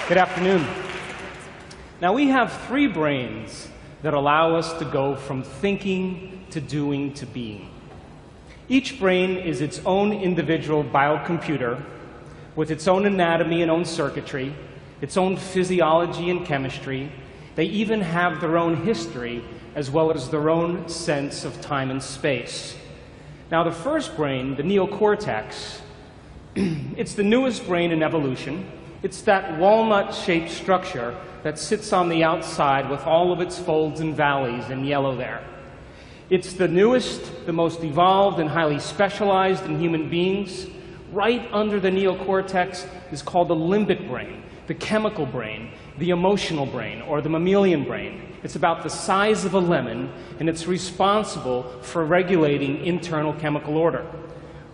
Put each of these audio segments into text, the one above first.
Good afternoon. Now, we have three brains that allow us to go from thinking to doing to being. Each brain is its own individual biocomputer with its own anatomy and own circuitry, its own physiology and chemistry. They even have their own history as well as their own sense of time and space. Now, the first brain, the neocortex, it's the newest brain in evolution. It's that walnut-shaped structure that sits on the outside with all of its folds and valleys in yellow there. It's the newest, the most evolved, and highly specialized in human beings. Right under the neocortex is called the limbic brain, the chemical brain, the emotional brain, or the mammalian brain. It's about the size of a lemon, and it's responsible for regulating internal chemical order.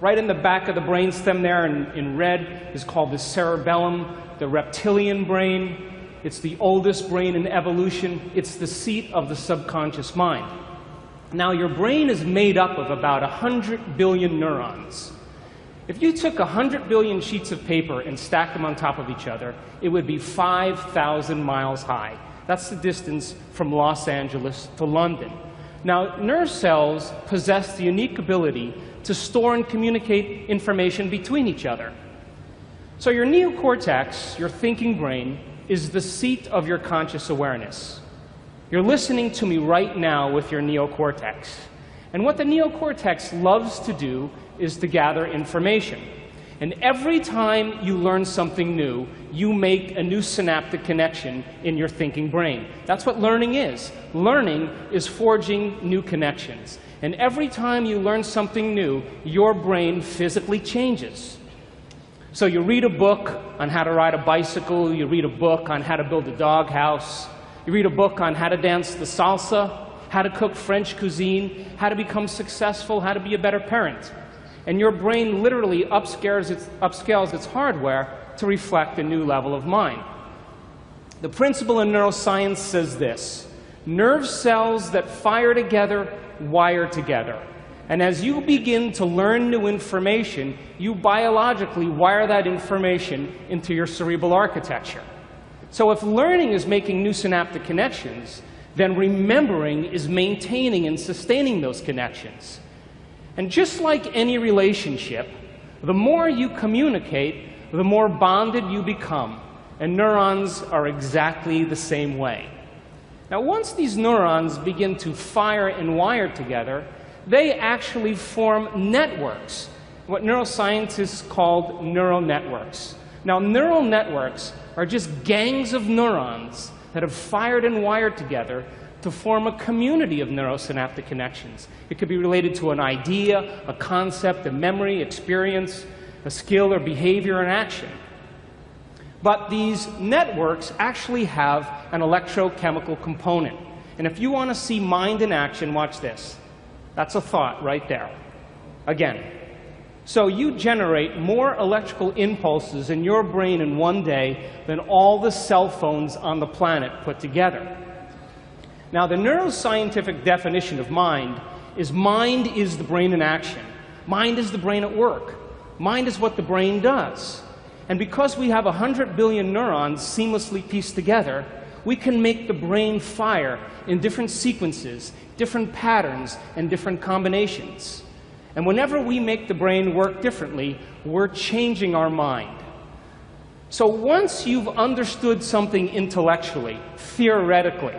Right in the back of the brainstem there in red is called the cerebellum, the reptilian brain. It's the oldest brain in evolution. It's the seat of the subconscious mind. Now, your brain is made up of about 100 billion neurons. If you took 100 billion sheets of paper and stacked them on top of each other, it would be 5,000 miles high. That's the distance from Los Angeles to London. Now, nerve cells possess the unique ability to store and communicate information between each other. So your neocortex, your thinking brain, is the seat of your conscious awareness. You're listening to me right now with your neocortex. And what the neocortex loves to do is to gather information. And every time you learn something new, you make a new synaptic connection in your thinking brain. That's what learning is. Learning is forging new connections. And every time you learn something new, your brain physically changes. So you read a book on how to ride a bicycle, you read a book on how to build a doghouse, you read a book on how to dance the salsa, how to cook French cuisine, how to become successful, how to be a better parent. And your brain literally upscales its hardware to reflect a new level of mind. The principle in neuroscience says this: nerve cells that fire together wire together. And as you begin to learn new information, you biologically wire that information into your cerebral architecture. So if learning is making new synaptic connections, then remembering is maintaining and sustaining those connections. And just like any relationship, the more you communicate, the more bonded you become. And neurons are exactly the same way. Now, once these neurons begin to fire and wire together, they actually form networks, what neuroscientists call neural networks. Now, neural networks are just gangs of neurons that have fired and wired together to form a community of neurosynaptic connections. It could be related to an idea, a concept, a memory, experience, a skill or behavior and action. But these networks actually have an electrochemical component. And if you want to see mind in action, watch this. That's a thought right there. Again. So you generate more electrical impulses in your brain in one day than all the cell phones on the planet put together. Now, the neuroscientific definition of mind is the brain in action. Mind is the brain at work. Mind is what the brain does. And because we have 100 billion neurons seamlessly pieced together, we can make the brain fire in different sequences, different patterns, and different combinations. And whenever we make the brain work differently, we're changing our mind. So once you've understood something intellectually, theoretically,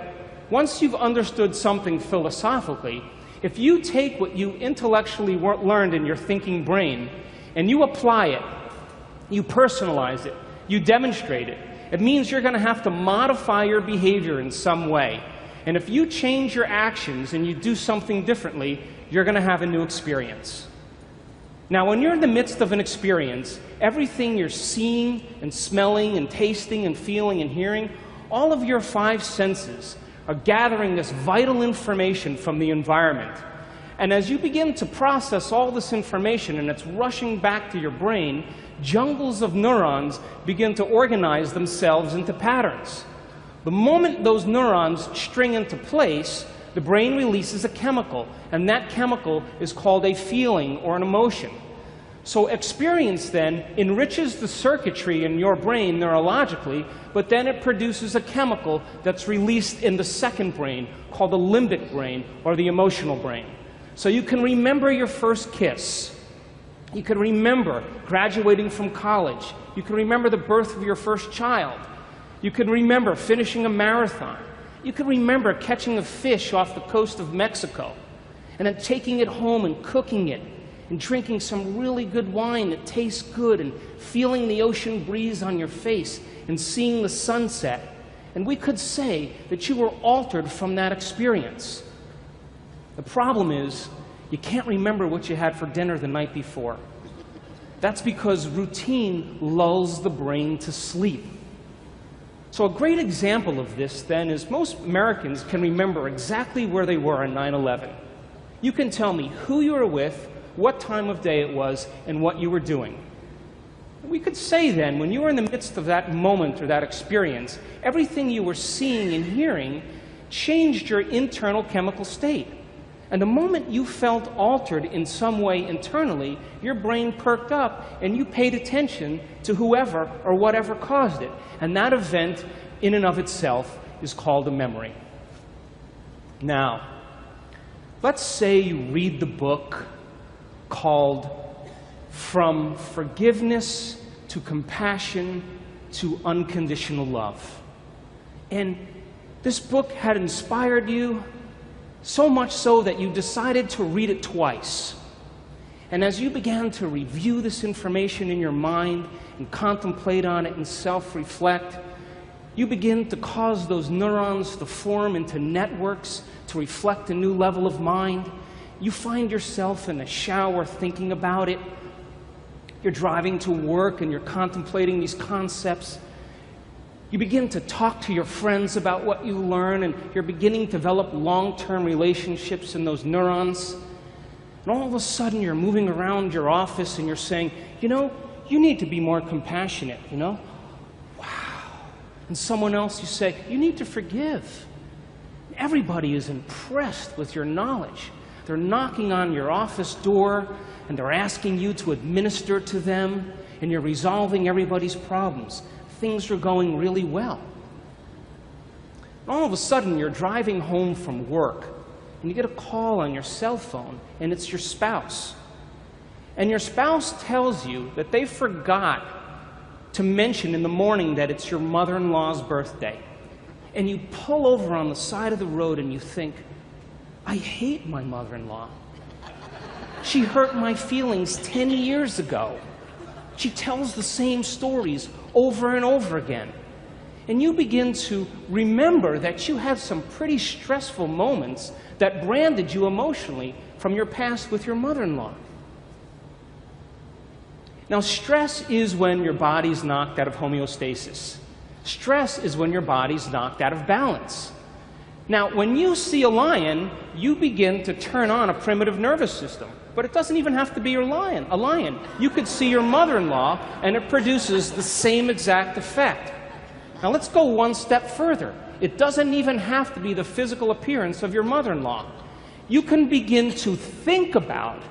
once you've understood something philosophically, if you take what you intellectually learned in your thinking brain and you apply it, you personalize it, you demonstrate it, it means you're going to have to modify your behavior in some way. And if you change your actions and you do something differently, you're going to have a new experience. Now, when you're in the midst of an experience, everything you're seeing and smelling and tasting and feeling and hearing, all of your five senses are gathering this vital information from the environment. And as you begin to process all this information and it's rushing back to your brain, jungles of neurons begin to organize themselves into patterns. The moment those neurons string into place, the brain releases a chemical, and that chemical is called a feeling or an emotion. So experience then enriches the circuitry in your brain neurologically, but then it produces a chemical that's released in the second brain called the limbic brain, or the emotional brain. So you can remember your first kiss. You can remember graduating from college. You can remember the birth of your first child. You can remember finishing a marathon. You can remember catching a fish off the coast of Mexico and then taking it home and cooking it and drinking some really good wine that tastes good and feeling the ocean breeze on your face and seeing the sunset. And we could say that you were altered from that experience. The problem is, you can't remember what you had for dinner the night before. That's because routine lulls the brain to sleep. So a great example of this, then, is most Americans can remember exactly where they were on 9/11. You can tell me who you were with, what time of day it was, and what you were doing. We could say then, when you were in the midst of that moment or that experience, everything you were seeing and hearing changed your internal chemical state. And the moment you felt altered in some way internally, your brain perked up and you paid attention to whoever or whatever caused it. And that event, in and of itself, is called a memory. Now, let's say you read the book called From Forgiveness to Compassion to Unconditional Love. And this book had inspired you, so much so that you decided to read it twice. And as you began to review this information in your mind and contemplate on it and self-reflect, you begin to cause those neurons to form into networks to reflect a new level of mind. You find yourself in the shower thinking about it. You're driving to work and you're contemplating these concepts. You begin to talk to your friends about what you learn, and you're beginning to develop long-term relationships in those neurons. And all of a sudden, you're moving around your office and you're saying, you know, you need to be more compassionate, you know? Wow. And someone else, you say, you need to forgive. Everybody is impressed with your knowledge. They're knocking on your office door, and they're asking you to administer to them, and you're resolving everybody's problems. Things are going really well. And all of a sudden, you're driving home from work, and you get a call on your cell phone, and it's your spouse. And your spouse tells you that they forgot to mention in the morning that it's your mother-in-law's birthday. And you pull over on the side of the road and you think, I hate my mother-in-law. She hurt my feelings 10 years ago. She tells the same stories over and over again. And you begin to remember that you had some pretty stressful moments that branded you emotionally from your past with your mother-in-law. Now, stress is when your body's knocked out of homeostasis. Stress is when your body's knocked out of balance. Now, when you see a lion, you begin to turn on a primitive nervous system. But it doesn't even have to be a lion. You could see your mother-in-law, and it produces the same exact effect. Now, let's go one step further. It doesn't even have to be the physical appearance of your mother-in-law. You can begin to think about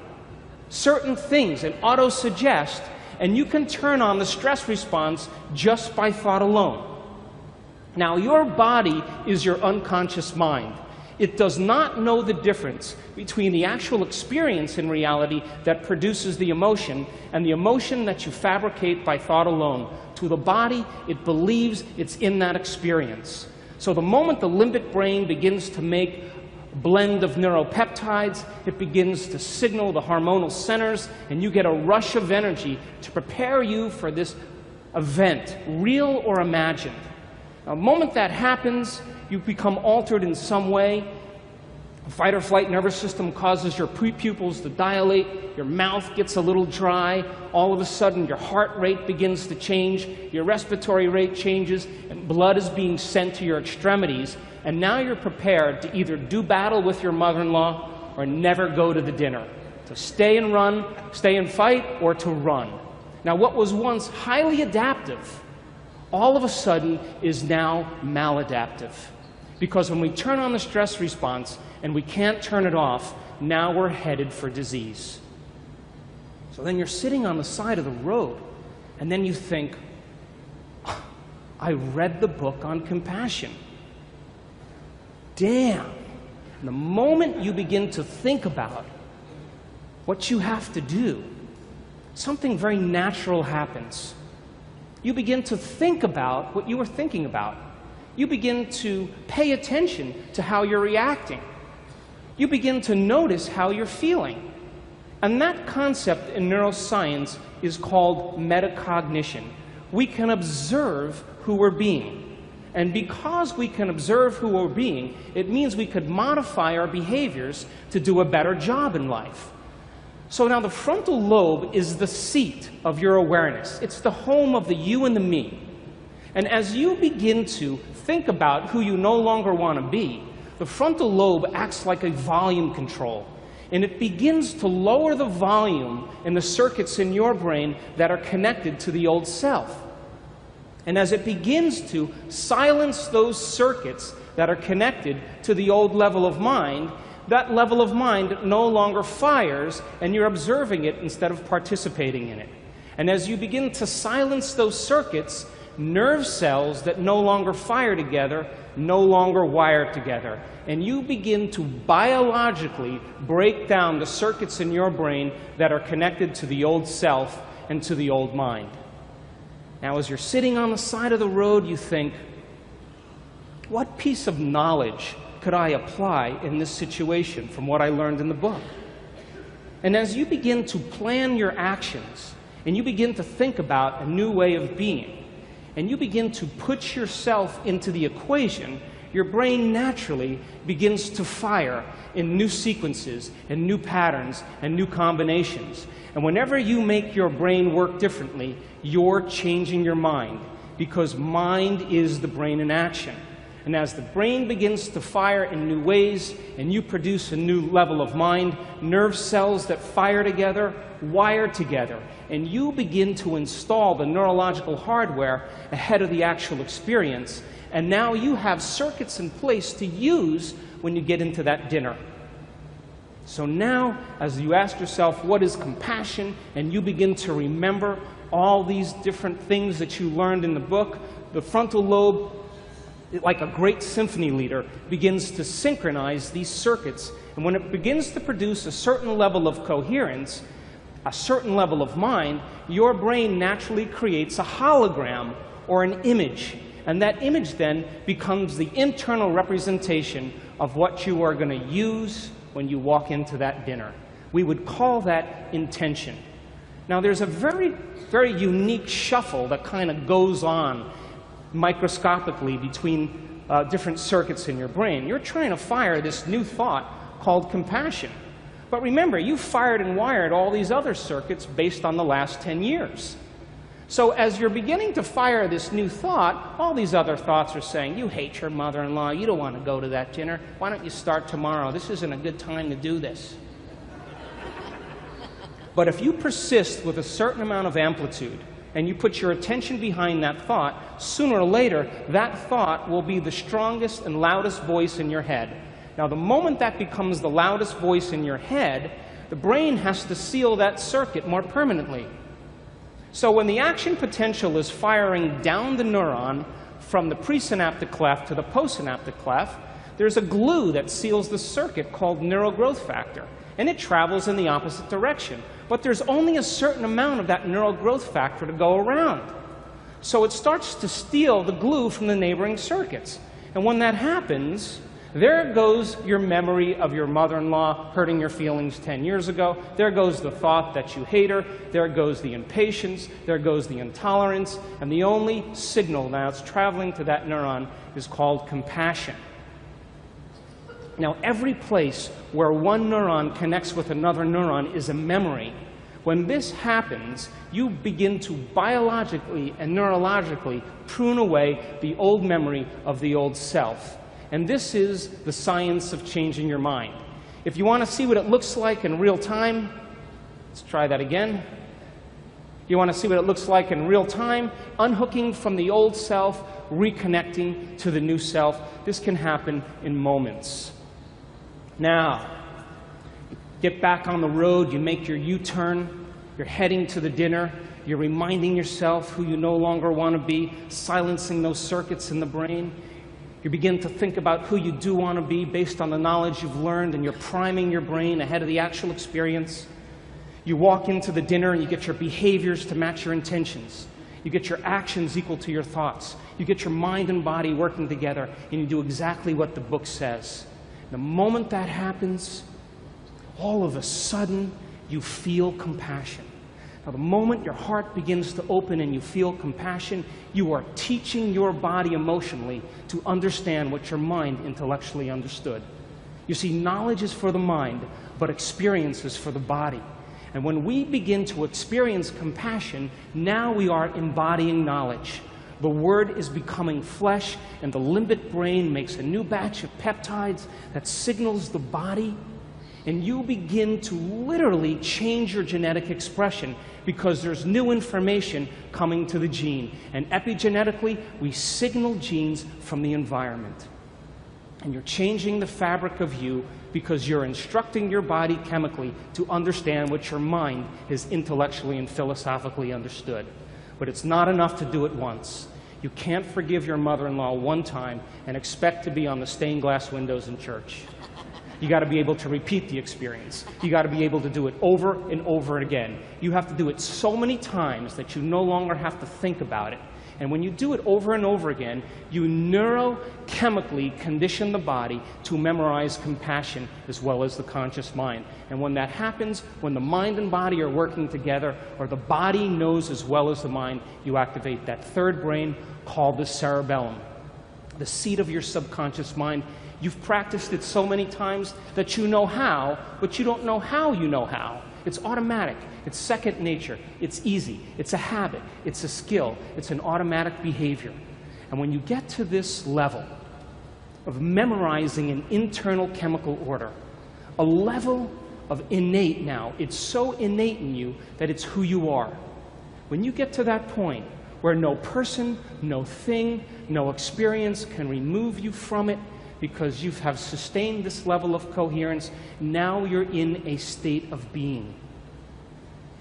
certain things and auto-suggest, and you can turn on the stress response just by thought alone. Now, your body is your unconscious mind. It does not know the difference between the actual experience in reality that produces the emotion and the emotion that you fabricate by thought alone. To the body, it believes it's in that experience. So the moment the limbic brain begins to make a blend of neuropeptides, it begins to signal the hormonal centers, and you get a rush of energy to prepare you for this event, real or imagined. Now, the moment that happens, you become altered in some way. The fight or flight nervous system causes your pupils to dilate, your mouth gets a little dry, all of a sudden your heart rate begins to change, your respiratory rate changes, and blood is being sent to your extremities, and now you're prepared to either do battle with your mother-in-law or never go to the dinner, to stay and run, stay and fight, or to run. Now, what was once highly adaptive, all of a sudden is now maladaptive. Because when we turn on the stress response and we can't turn it off, now we're headed for disease. So then you're sitting on the side of the road, and then you think, I read the book on compassion. Damn. And the moment you begin to think about what you have to do, something very natural happens. You begin to think about what you were thinking about. You begin to pay attention to how you're reacting. You begin to notice how you're feeling. And that concept in neuroscience is called metacognition. We can observe who we're being. And because we can observe who we're being, it means we could modify our behaviors to do a better job in life. So now the frontal lobe is the seat of your awareness. It's the home of the you and the me. And as you begin to think about who you no longer want to be, the frontal lobe acts like a volume control. And it begins to lower the volume in the circuits in your brain that are connected to the old self. And as it begins to silence those circuits that are connected to the old level of mind, that level of mind no longer fires, and you're observing it instead of participating in it. And as you begin to silence those circuits, nerve cells that no longer fire together no longer wire together. And you begin to biologically break down the circuits in your brain that are connected to the old self and to the old mind. Now, as you're sitting on the side of the road, you think, what piece of knowledge could I apply in this situation from what I learned in the book? And as you begin to plan your actions, and you begin to think about a new way of being, and you begin to put yourself into the equation, your brain naturally begins to fire in new sequences and new patterns and new combinations. And whenever you make your brain work differently, you're changing your mind, because mind is the brain in action. And as the brain begins to fire in new ways and you produce a new level of mind, nerve cells that fire together wire together, and you begin to install the neurological hardware ahead of the actual experience. And now you have circuits in place to use when you get into that dinner. So now, as you ask yourself, what is compassion? And you begin to remember all these different things that you learned in the book, the frontal lobe, like a great symphony leader, begins to synchronize these circuits. And when it begins to produce a certain level of coherence, a certain level of mind, your brain naturally creates a hologram or an image. And that image then becomes the internal representation of what you are going to use when you walk into that dinner. We would call that intention. Now, there's a very, very unique shuffle that kind of goes on microscopically between different circuits in your brain. You're trying to fire this new thought called compassion. But remember, you fired and wired all these other circuits based on the last 10 years. So as you're beginning to fire this new thought, all these other thoughts are saying, you hate your mother-in-law, you don't want to go to that dinner, why don't you start tomorrow? This isn't a good time to do this. But if you persist with a certain amount of amplitude, and you put your attention behind that thought, sooner or later, that thought will be the strongest and loudest voice in your head. Now, the moment that becomes the loudest voice in your head, the brain has to seal that circuit more permanently. So when the action potential is firing down the neuron from the presynaptic cleft to the postsynaptic cleft, there's a glue that seals the circuit called neural growth factor, and it travels in the opposite direction. But there's only a certain amount of that neural growth factor to go around. So it starts to steal the glue from the neighboring circuits. And when that happens, there goes your memory of your mother-in-law hurting your feelings 10 years ago. There goes the thought that you hate her. There goes the impatience. There goes the intolerance. And the only signal now that's traveling to that neuron is called compassion. Now, every place where one neuron connects with another neuron is a memory. When this happens, you begin to biologically and neurologically prune away the old memory of the old self. And this is the science of changing your mind. If you want to see what it looks like in real time, let's try that again. You want to see what it looks like in real time, unhooking from the old self, reconnecting to the new self. This can happen in moments. Now, get back on the road, you make your U-turn, You're heading to the dinner. You're reminding yourself who you no longer want to be, silencing those circuits in the brain. You begin to think about who you do want to be based on the knowledge you've learned, and you're priming your brain ahead of the actual experience. You walk into the dinner and you get your behaviors to match your intentions. You get your actions equal to your thoughts. You get your mind and body working together, and you do exactly what the book says. The moment that happens, all of a sudden, you feel compassion. Now, the moment your heart begins to open and you feel compassion, you are teaching your body emotionally to understand what your mind intellectually understood. You see, knowledge is for the mind, but experience is for the body. And when we begin to experience compassion, now we are embodying knowledge. The word is becoming flesh, and the limbic brain makes a new batch of peptides that signals the body, and you begin to literally change your genetic expression because there's new information coming to the gene. And epigenetically, we signal genes from the environment. And you're changing the fabric of you because you're instructing your body chemically to understand what your mind has intellectually and philosophically understood. But it's not enough to do it once. You can't forgive your mother-in-law one time and expect to be on the stained glass windows in church. You got to be able to repeat the experience. You got to be able to do it over and over again. You have to do it so many times that you no longer have to think about it. And when you do it over and over again, you neurochemically condition the body to memorize compassion as well as the conscious mind. And when that happens, when the mind and body are working together, or the body knows as well as the mind, you activate that third brain called the cerebellum, the seat of your subconscious mind. You've practiced it so many times that you know how, but you don't know how you know how. It's automatic. It's second nature. It's easy. It's a habit. It's a skill. It's an automatic behavior. And when you get to this level of memorizing an internal chemical order, a level of innate now, it's so innate in you that it's who you are. When you get to that point where no person, no thing, no experience can remove you from it, because you have sustained this level of coherence, now you're in a state of being.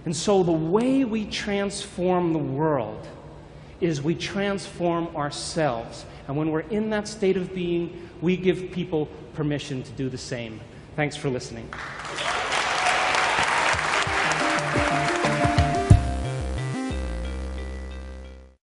And so the way we transform the world is we transform ourselves. And when we're in that state of being, we give people permission to do the same. Thanks for listening.